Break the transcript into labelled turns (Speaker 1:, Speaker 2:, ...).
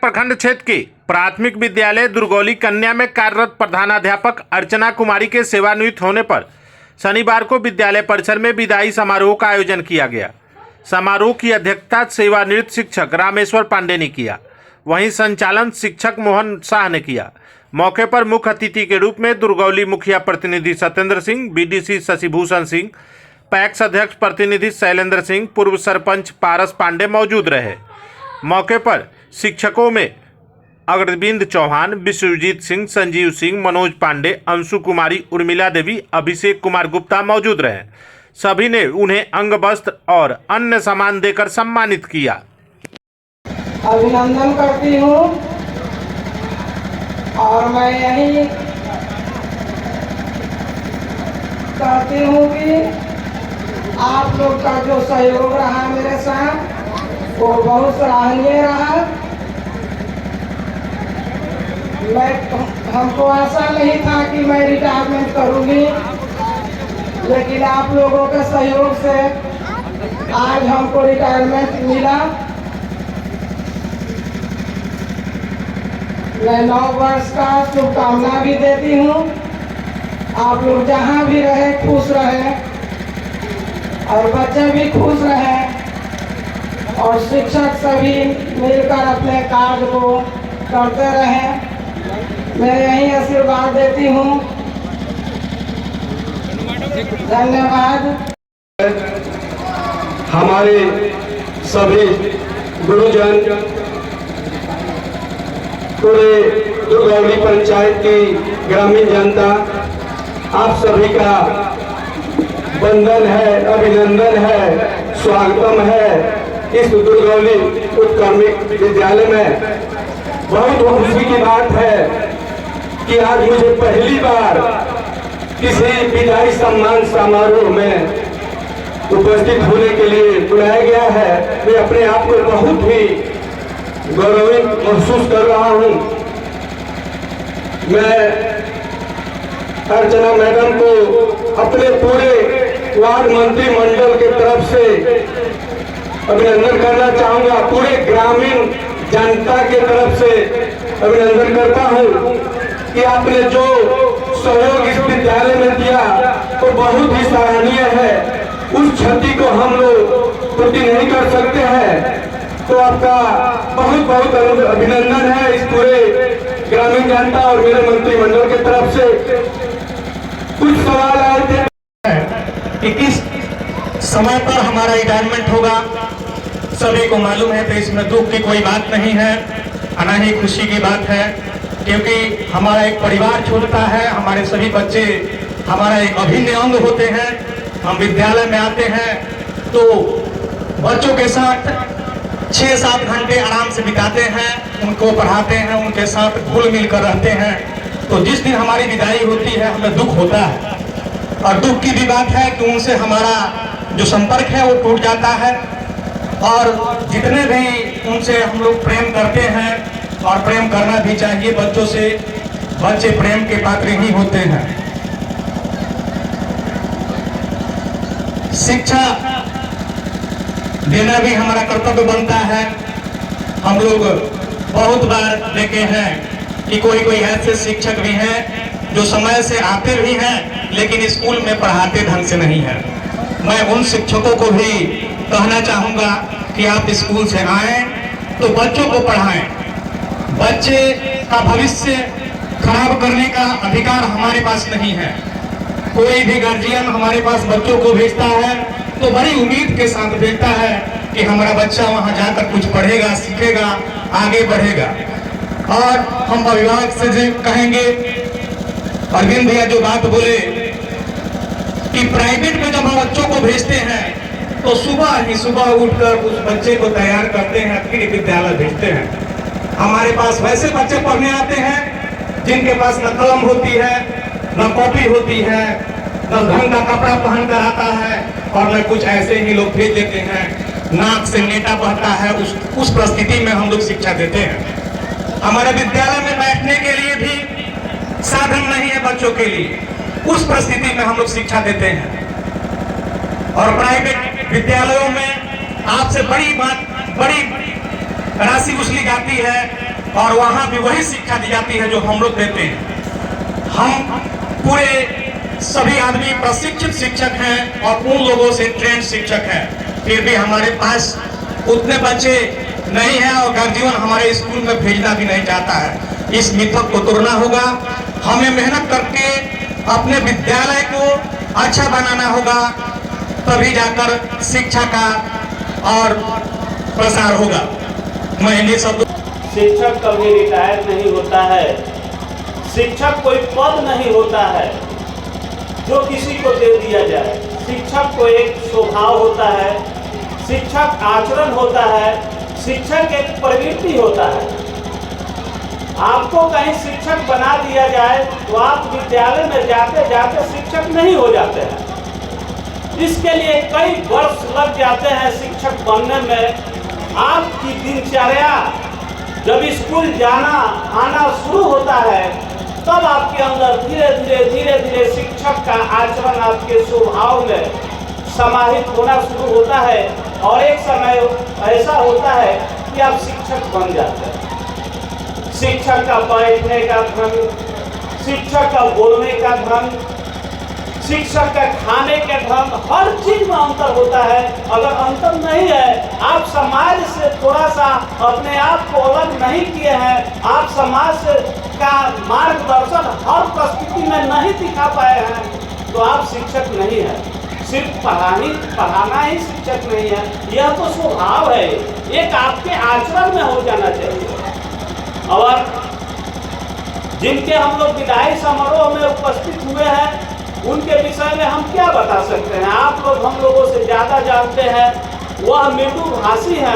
Speaker 1: प्रखंड क्षेत्र के प्राथमिक विद्यालय दुर्गौली कन्या में कार्यरत प्रधानाध्यापक अर्चना कुमारी के सेवानिवृत्त होने पर शनिवार को विद्यालय परिसर में विदाई समारोह का आयोजन किया गया। समारोह की अध्यक्षता सेवानिवृत्त शिक्षक रामेश्वर पांडे ने किया, वहीं संचालन शिक्षक मोहन शाह ने किया। मौके पर मुख्य अतिथि के रूप में दुर्गौली मुखिया प्रतिनिधि सत्येंद्र सिंह, बीडीसी शशिभूषण सिंह, पैक्स अध्यक्ष प्रतिनिधि शैलेंद्र सिंह, पूर्व सरपंच पारस पांडे मौजूद रहे। मौके पर शिक्षकों में अग्रबिंद चौहान, विश्वजीत सिंह, संजीव सिंह, मनोज पांडे, अंशु कुमारी, उर्मिला देवी, अभिषेक कुमार गुप्ता मौजूद रहे। सभी ने उन्हें अंग वस्त्र और अन्य सामान देकर सम्मानित किया।
Speaker 2: अभिनंदन करती हूँ और मैं यही कहती हूँ कि आप लोग का जो सहयोग रहा मेरे साथ वो बहुत सराहनीय रहा। हमको आशा नहीं था कि मैं रिटायरमेंट करूँगी, लेकिन आप लोगों के सहयोग से आज हमको रिटायरमेंट मिला। मैं 9 वर्ष का शुभकामना भी देती हूँ। आप लोग जहाँ भी रहे खुश रहे और बच्चे भी खुश रहे और शिक्षक सभी मिलकर अपने कार्य को करते रहे। मैं यही आशीर्वाद देती हूँ। धन्यवाद।
Speaker 3: हमारे सभी गुरुजन, पूरे दुर्गौली पंचायत की ग्रामीण जनता, आप सभी का वंदन है, अभिनंदन है, स्वागतम है इस दुर्गौली उत्क्रमिक विद्यालय में। बहुत खुशी की बात है कि आज मुझे पहली बार किसी विदाई सम्मान समारोह में उपस्थित होने के लिए बुलाया गया है। मैं अपने आप को बहुत ही गौरवित महसूस कर रहा हूँ। मैं अर्चना मैडम को अपने पूरे वार्ड मंत्रिमंडल के तरफ से अभिनंदन करना चाहूँगा। पूरे ग्रामीण जनता के तरफ से अभिनंदन करता हूँ कि आपने जो सहयोग इस विद्यालय में दिया तो बहुत ही सराहनीय है। उस क्षति को हम लोग पूर्ति नहीं कर सकते हैं, तो आपका बहुत बहुत अभिनंदन है इस पूरे ग्रामीण जनता और मेरे मंत्रिमंडल की तरफ से। कुछ सवाल आए थे
Speaker 4: कि किस समय पर हमारा रिटायरमेंट होगा, सभी को मालूम है, तो इसमें दुख की कोई बात नहीं है, ना ही खुशी की बात है, क्योंकि हमारा एक परिवार छूटता है। हमारे सभी बच्चे हमारा एक अभिन्न अंग होते हैं। हम विद्यालय में आते हैं तो बच्चों के साथ 6-7 घंटे आराम से बिताते हैं, उनको पढ़ाते हैं, उनके साथ घुल मिल कर रहते हैं। तो जिस दिन हमारी विदाई होती है हमें दुख होता है, और दुख की भी बात है कि उनसे हमारा जो संपर्क है वो टूट जाता है। और जितने भी उनसे हम लोग प्रेम करते हैं, और प्रेम करना भी चाहिए बच्चों से, बच्चे प्रेम के पात्र ही होते हैं। शिक्षा देना भी हमारा कर्तव्य बनता है। हम लोग बहुत बार देखे हैं कि कोई कोई ऐसे शिक्षक भी हैं जो समय से आते भी हैं लेकिन स्कूल में पढ़ाते ढंग से नहीं है। मैं उन शिक्षकों को भी कहना चाहूँगा कि आप स्कूल से आएं तो बच्चों को पढ़ाएं। बच्चे का भविष्य खराब करने का अधिकार हमारे पास नहीं है। कोई भी गार्जियन हमारे पास बच्चों को भेजता है तो बड़ी उम्मीद के साथ भेजता है कि हमारा बच्चा वहां जाकर कुछ पढ़ेगा, सीखेगा, आगे बढ़ेगा। और हम अभिभावक से कहेंगे, अरविंद भैया जो बात बोले कि प्राइवेट में जब हम बच्चों को भेजते हैं तो सुबह उठकर उस बच्चे को तैयार करते हैं, फिर विद्यालय भेजते हैं। हमारे पास वैसे बच्चे पढ़ने आते हैं जिनके पास न कलम होती है, न कॉपी होती है, न ढंग का कपड़ा पहनकर आता है, और न कुछ ऐसे ही लोग भेज देते हैं, नाक से नेटा बहता है। उस परिस्थिति में हम लोग शिक्षा देते हैं। हमारे विद्यालय में बैठने के लिए भी साधन नहीं है बच्चों के लिए, उस परिस्थिति में हम लोग शिक्षा देते हैं। और प्राइवेट विद्यालयों में आपसे बड़ी राशि वसूली जाती है, और वहाँ भी वही शिक्षा दी जाती है जो हम लोग देते हैं। हम पूरे सभी आदमी प्रशिक्षित शिक्षक हैं और उन लोगों से ट्रेंड शिक्षक हैं, फिर भी हमारे पास उतने बच्चे नहीं हैं और गार्जियन हमारे स्कूल में भेजना भी नहीं चाहता है। इस मिथक को तोड़ना होगा। हमें मेहनत करके अपने विद्यालय को अच्छा बनाना होगा, तभी जाकर शिक्षा का और प्रसार होगा। मैं इन्हीं सब
Speaker 5: शिक्षक कभी रिटायर नहीं होता है। शिक्षक कोई पद नहीं होता है जो किसी को दे दिया जाए। शिक्षक को एक स्वभाव होता है, शिक्षक आचरण होता है, शिक्षक एक प्रवृत्ति होता है। आपको कहीं शिक्षक बना दिया जाए तो आप विद्यालय में जाते जाते शिक्षक नहीं हो जाते हैं। इसके लिए कई वर्ष लग जाते हैं शिक्षक बनने में। आपकी दिनचर्या जब स्कूल जाना आना शुरू होता है तब आपके अंदर धीरे धीरे शिक्षक का आचरण आपके स्वभाव में समाहित होना शुरू होता है और एक समय ऐसा होता है कि आप शिक्षक बन जाते हैं। शिक्षक का बैठने का ढंग, शिक्षक का बोलने का ढंग, शिक्षक का खाने के ढंग, हर चीज में अंतर होता है। अगर अंतर नहीं है, आप समाज से थोड़ा सा अपने आप को अलग नहीं किए हैं, आप समाज से का मार्गदर्शन हर परिस्थिति में नहीं दिखा पाए हैं, तो आप शिक्षक नहीं हैं। सिर्फ पढ़ाना ही शिक्षक नहीं है, यह तो स्वभाव है, एक आपके आचरण में हो जाना चाहिए। और जिनके हम लोग विदाई समारोह में उपस्थित हुए हैं उनके विषय में हम क्या बता सकते हैं। आप लोग हम लोगों से ज्यादा जानते हैं। वह मृदुभाषी है।